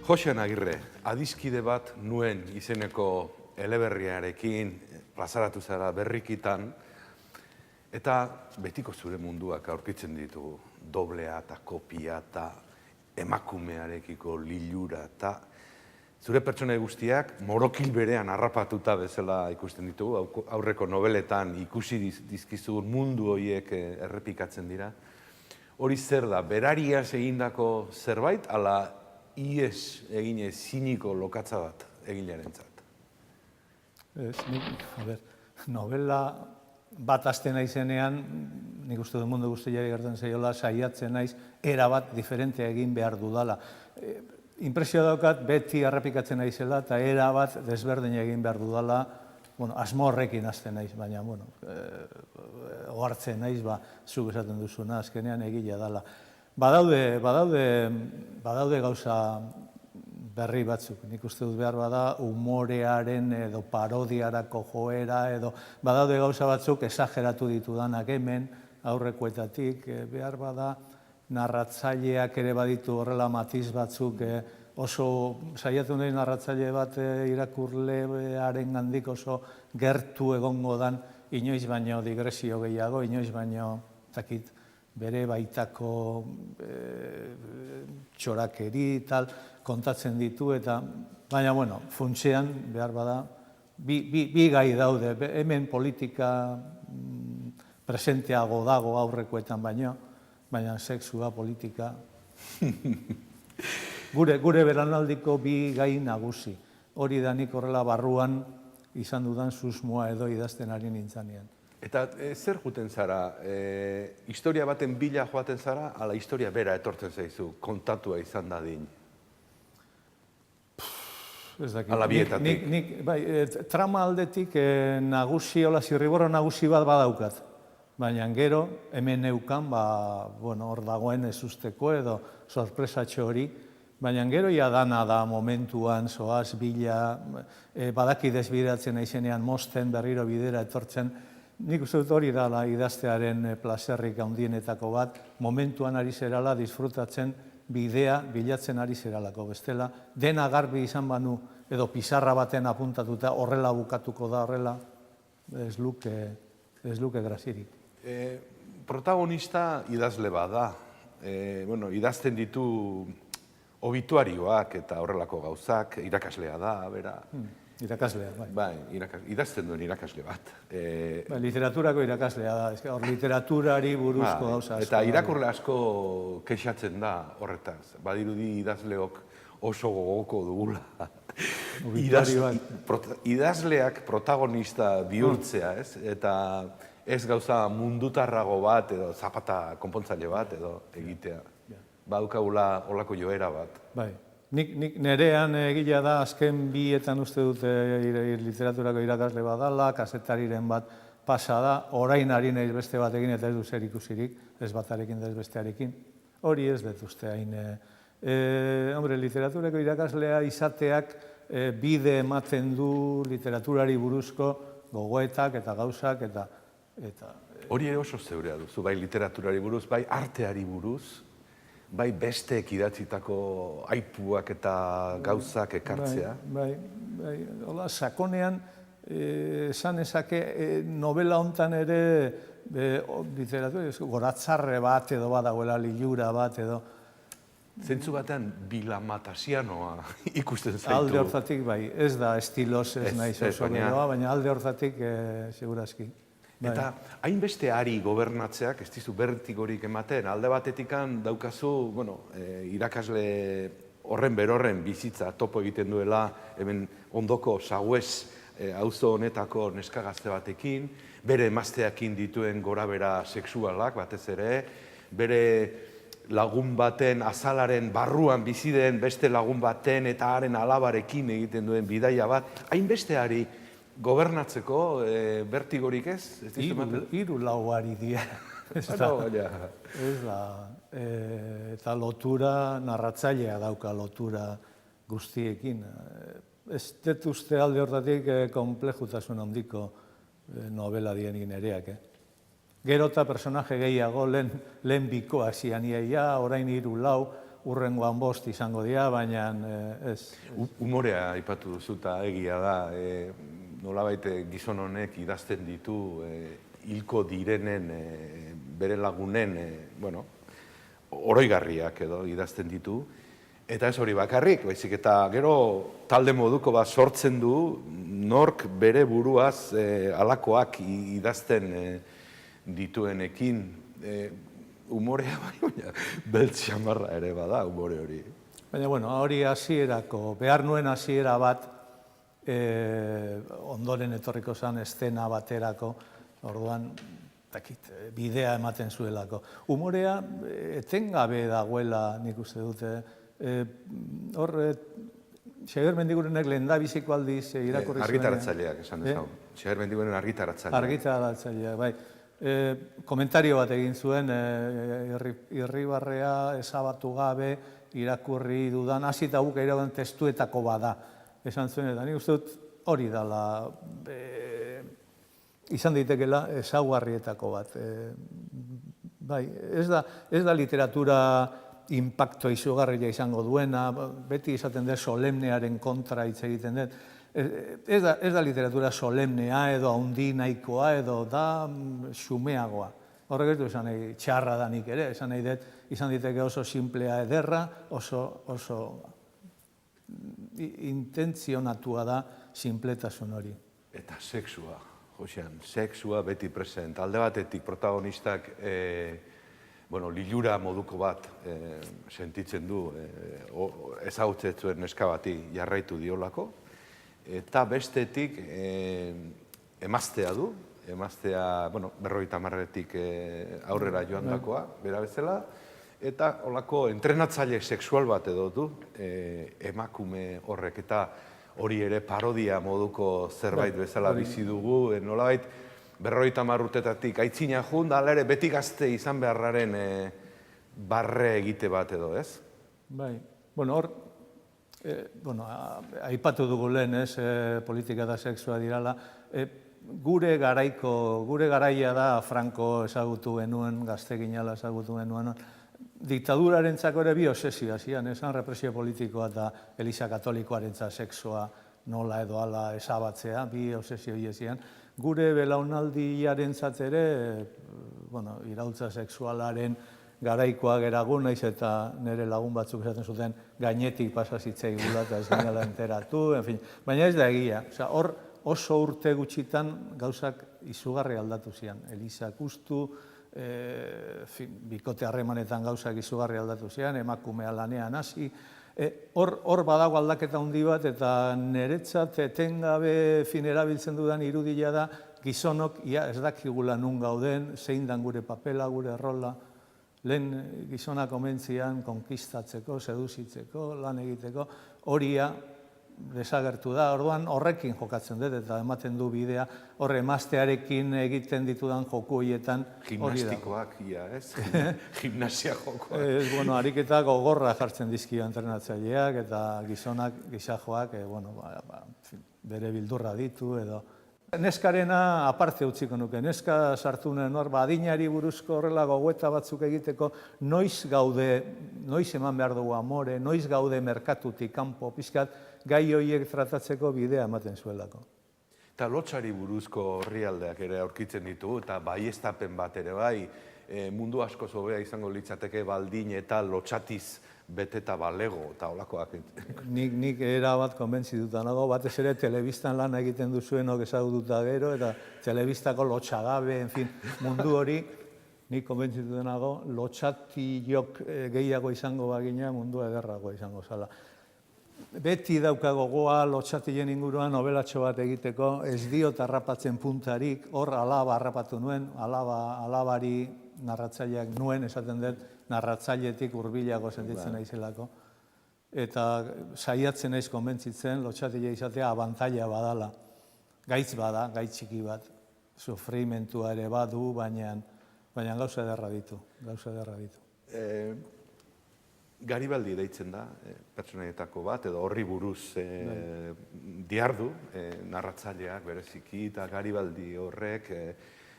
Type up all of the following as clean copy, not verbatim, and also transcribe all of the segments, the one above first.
Joxean Agirre, adiskide bat nuen izeneko eleberriarekin plazaratu zara berrikitan, eta betiko zure munduak aurkitzen ditugu. Doblea eta kopia eta emakumearekiko lilura eta zure pertsona guztiak morokil berean harrapatuta bezala ikusten ditugu. Aurreko nobeletan ikusi dizkizugun mundu horiek errepikatzen dira. Hori zer da, berariaz egindako zerbait, ala ies egine ziniko lokatza bat egilearentzat? Novela bat hasten naizenean, nik uste dut mundu guztiari gertatzen zaiola, saiatzen naiz, era bat diferentea egin behar dudala. Impresio daukat beti errepikatzen naizela eta era bat desberdin egin behar dudala, asmo horrekin hasten naiz, baina, ohartzen naiz, zuk esaten duzuna, azkenean egila dela. Badaude gauza berri batzuk, nik uste dut behar bada umorearen edo parodiarako joera edo badaude gauza batzuk esageratu ditudanak hemen aurrekoetatik, behar bada narratzaileak ere baditu horrela matiz batzuk oso saiatu nahi narratzaile bat irakurlearen gandik oso gertu egongo dan inoiz baino digresio gehiago, inoiz baino zakit bere baitako txorakeri tal kontatzen ditu eta baina funtsean behar bada bi gai daude, hemen politika presenteago dago aurrekoetan baina sexua, politika gure beranaldiko bi gai nagusi. Hori da nik horrela barruan izan dudan susmoa edo idazten ari nintzanean. Eta zer juten zara? Historia baten bila joaten zara, ala historia bera etortzen zaizu, kontatua izan dadin? Ala bietatik? Trama aldetik nagusi, hola zirriborro nagusi bat badaukat. Baina gero, hemen neukan, hor dagoen ezusteko edo sorpresatxo hori, baina gero ja dana da momentuan, zoaz, bila, badaki desbideratzen naizenean mosten, berriro bidera etortzen. Nik uste dut hori dala idaztearen plazerrik handienetako bat, momentuan ari zerala, disfrutatzen bidea bilatzen ari zeralako. Bestela, dena garbi izan banu, edo pizarra baten apuntatuta horrela bukatuko da horrela, ez luke grazirik. Protagonista idazle bada. Idazten ditu obituarioak eta horrelako gauzak, irakaslea da, bera. Irakaslea, bai. Idazten duen irakasle bat. Literaturako irakaslea da, literaturari buruzko gauza. Eta irakurle asko kexatzen da horretaz. Badirudi idazleok oso gogoko dugula. Idazleak protagonista bihurtzea, ez? Eta ez gauza mundutarrago bat edo zapata konpontzaile bat edo egitea. Badukagula olako joera bat. Bai. Nik nerean egila da, azken bietan uste dute literaturako irakasle badala, kasetariren bat pasa da, orain ari nahiz beste batekin eta ez du zer ikusirik, ez batarekin da ez bestearekin. Hori ez dut uste hain. Literaturako irakaslea izateak bide ematen du literaturari buruzko gogoetak eta gauzak eta... Hori ere oso zeurea duzu, bai literaturari buruz, bai arteari buruz, bai besteek idatzitako aipuak eta gauzak ekartzea. Bai. Hola, sakonean, esan ezake, novela hontan ere, literatura, goratzarre bat edo badagoela, lilura bat edo. Zentzu batean, bilamatasianoa ikusten zaitu. Alde hortatik, bai, ez da estiloz ez nahi oso beroa, baina alde hortatik, segurazki. Eta hainbeste ari gobernatzeak, ez dizu bertigorik ematen, alde batetikan daukazu, irakasle horren berorren bizitza topo egiten duela, hemen ondoko Saguez auzo honetako neska gazte batekin, bere emazteakin dituen gorabera sexualak batez ere, bere lagun baten azalaren barruan bizi den beste lagun baten eta haren alabarekin egiten duen bidaia bat, hainbeste ari gobernatzeko bertigorik ez? Hiru lau ari dira. Ez da. Eta lotura, narratzailea dauka lotura guztiekin. Ez dut uste alde hortatik konplejutasun handiko novela dienik nereak. Gero eta personaje gehiago lehen bikoa zian iaia, orain 3-4, urrengoan 5 izango dira, baina ez. Umorea aipatu duzu eta egia da, nolabait gizon honek idazten ditu hilko direnen, bere lagunen, oroigarriak edo idazten ditu. Eta ez hori bakarrik, baizik eta gero talde moduko bat sortzen du, nork bere buruaz halakoak idazten dituenekin. Umorea baina beltz xamarra ere bada umore hori. Baina, hori hasierako, behar nuen hasiera bat, ondoren etorriko zen estena baterako, orduan, bidea ematen zuelako. Umorea etengabe dagoela, nik uste dute, hor, Xabier Mendigurenek lehendabiziko aldiz irakurri zuen. Argitaratzaileak esan dezagun. Xabier Mendiguren argitaratzaileak. Argitaratzaileak, bai. Komentario bat egin zuen, irribarrea ezabatu gabe, irakurri dudan, hasita guk irauden testuetako bada. Esan zuen, eta nik uste dut hori dela, izan daitekela ezaugarrietako bat. Bai, ez da literatura impacto izugarria izango duena, beti izaten dut solemnearen kontra hitz egiten dut. Ez da literatura solemnea edo handi nahikoa edo da xumeagoa. Horrek ez du esan nahi txarra da nik ere, esan nahi dut izan diteke oso simplea ederra, oso intentzionatua da sinpletasun hori. Eta sexua, Josean, sexua beti present. Alde batetik protagonistak lilura moduko bat sentitzen du, ezagutzen zuen neska bati jarraitu diolako, eta bestetik emaztea du, emaztea, 50-etik aurrera joandakoa, bera bezala, eta holako entrenatzaile sexual bat edo du, emakume horrek, eta hori ere parodia moduko zerbait bezala bizi dugu, nolabait, 50 urtetatik aitzina jun, da ere beti gazte izan beharraren barre egite bat edo, ez? Bai, hor, aipatu dugu lehen, ez, politika eta sexua dirala, gure garaia da Franco ezagutu genuen, gazte ginala ezagutu genuen, diktadurarentzako ere bi obsesio zian, esan represio politikoa eta Eliza Katolikoarentzat sexua nola edo hala ezabatzea, bi obsesio zian. Gure belaunaldiarentzat ere, iraultza sexualaren garaikoa geragun, naiz eta nire lagun batzuk esaten zuten gainetik pasazitzei gula eta ez ginela enteratu, baina ez da egia. Hor oso urte gutxitan gauzak izugarri aldatu zian. Elizak ustu, bikote harremanetan gauzak izugarri aldatu zian, emakumea lanean hasi. Hor badago aldaketa handi bat eta niretzat etengabe erabiltzen dudan irudia da gizonok ez dakigula nun gauden, zein dan gure papela, gure rola. Lehen gizonak omentzian konkistatzeko, seduzitzeko, lan egiteko, horia desagertu da. Orduan horrekin jokatzen dut eta ematen du bidea, horre emaztearekin egiten ditudan joku horietan hori da. Gimnastikoak, ez? Gimnasia jokoak. Ariketak gogorra jartzen dizkio entrenatzaileak eta gizonak, gizajoak, bere bildurra ditu edo. Neskarena aparte utziko nuke, neska sartu nuen hor, adinari buruzko horrela gogoeta batzuk egiteko, noiz eman behar dugu amore, noiz gaude merkatutik kanpo pixkat, gai horiek tratatzeko bidea ematen zuelako. Eta lotxari buruzko orrialdeak ere aurkitzen ditugu, eta baieztapen bat ere bai, mundu asko hobea izango litzateke baldin eta lotxatiz beteta balego, eta holakoak. Nik erabat konbentzituta nago, batez ere telebistan lan egiten duzuenok ezagututa gero, eta telebistako lotxagabe, mundu hori, nik konbentzituta nago, lotxatiok gehiago izango bagina, mundu ederrago izango zala. Beti dauka gogoa lotxatien inguruan nobelatxo bat egiteko, ez diot harrapatzen puntarik, hor alaba harrapatu nuen, alabari narratzaileak nuen, esaten dut, narratzailetik hurbilago sentitzen naizelako. Eta saiatzen naiz konbentzitzen, lotxatile izatea abantaila badala. Gaitz bada, gaitz txiki bat, sufrimentua ere badu, baina gauza ederra ditu. Garibaldi deitzen da, pertsonaietako bat, edo horri buruz diardu, narratzaileak bereziki, eta Garibaldi horrek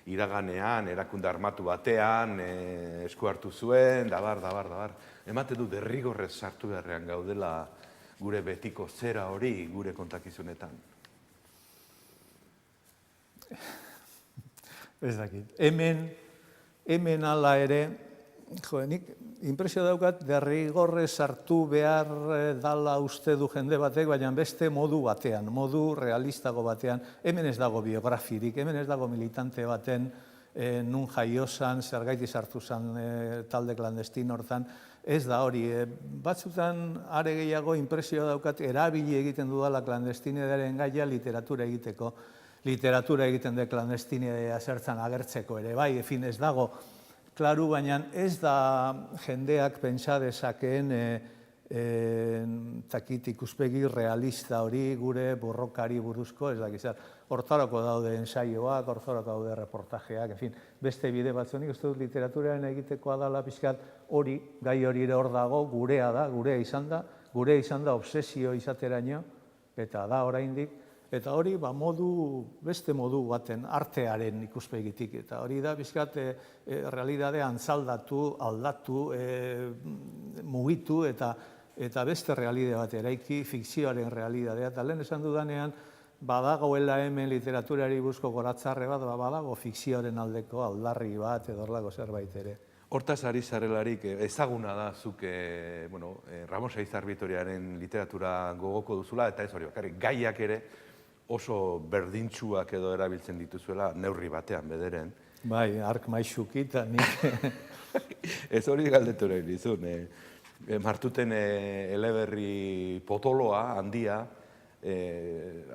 iraganean, erakunde armatu batean, esku hartu zuen, dabar. Emate du derrigorrez sartu beharrean gaudela gure betiko zera hori gure kontakizunetan. Ez dakit. Hemen ala ere, nik impresio daukat derrigorrez sartu behar dala uste du jende batek, baina beste modu batean, modu realistago batean. Hemen ez dago biografirik, hemen ez dago militante baten nun jaiozan, zergaiti sartu zan talde klandestino hortan, ez da hori. Batzutan are gehiago impresio daukat erabili egiten dudala klandestinidaren gaia literatura egiteko. Literatura egiten de klandestinidea zertzan agertzeko ere, bai, efin ez dago, klaru, baina ez da jendeak pentsa dezakeen ikuspegi realista hori gure borrokari buruzko, ez dakizar, hortarako daude ensaioak, hortarako daude reportajeak, efin, beste bide batzunik, ez dut literaturaren egitekoa dela pixkat hori, gai hori ere hor dago, gurea izan da obsesio izateraino, eta da oraindik, eta hori beste modu baten artearen ikuspegitik. Eta hori da, bizkat, realidadea antzaldatu, aldatu, mugitu eta beste realidade bat eraiki, fikzioaren realidadea. Eta lehen esan dudanean, badagoela hemen literaturari buruzko goratzarre bat, badago fikzioaren aldeko aldarri bat edo horrelako zerbait ere. Hortaz ari zarelarik ezaguna da zuk Ramos Aizar Vitoriaren literatura gogoko duzula, eta ez hori bakarrik, gaiak ere oso berdintsuak edo erabiltzen dituzuela neurri batean bederen. Bai, hark maixuki eta nik... Ez hori galdetu nahi dizun. Martuten eleberri potoloa, handia,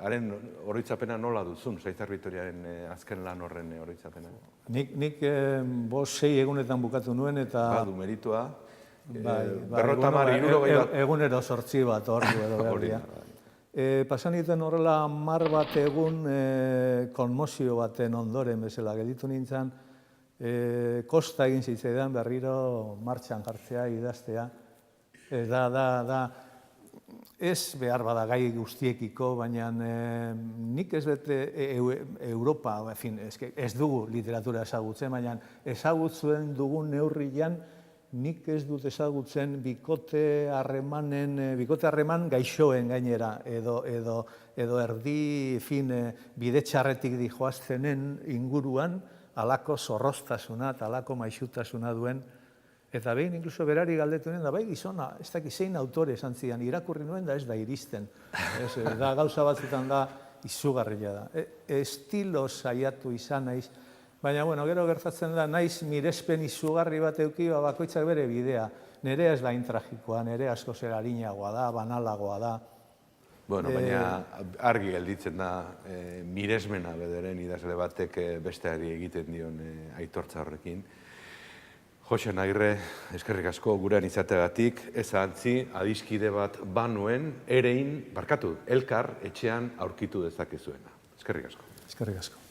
haren oroitzapena nola duzun, Aizar Vitoriaren azken lan horren oroitzapena? Nik 5-6 egunetan bukatu nuen eta... Badu meritua. Berrotamar, egunero 8 bat hor du edo berdia. Pasan egiten horrela 10 bat egun konmozio baten ondoren bezala gelditu nintzen, kosta egin zitzaidan berriro martxan jartzea, idaztea. Ez behar bada gai guztiekiko, baina nik ez bete Europa, ez dugu literatura ezagutzen, baina ezagutzen dugun neurrian nik ez dut ezagutzen bikote harreman gaixoen gainera, edo erdi bide txarretik dijoaztenen inguruan alako zorroztasuna eta alako maixutasuna duen. Eta behin, inkluso berari galdetu nuen, da bai gizona, ez dakit zein autore esan zidan, irakurri nuen da ez da iristen. Da gauza batzutan da izugarria da. Estilo saiatu izan naiz, baina, gero gertatzen da, naiz mirespen izugarri bat euki, bakoitzak bere bidea. Nerea ez da intragikoa, nerea asko zer arinagoa da, banalagoa da. Baina argi gelditzen da miresmena bederen idazle batek besteari egiten dion aitortza horrekin. Jose Nagirre, eskerrik asko gurean izateagatik, ez ahantzi, adiskide bat banuen, elkar etxean aurkitu dezakezuena. Eskerrik asko. Eskerrik asko.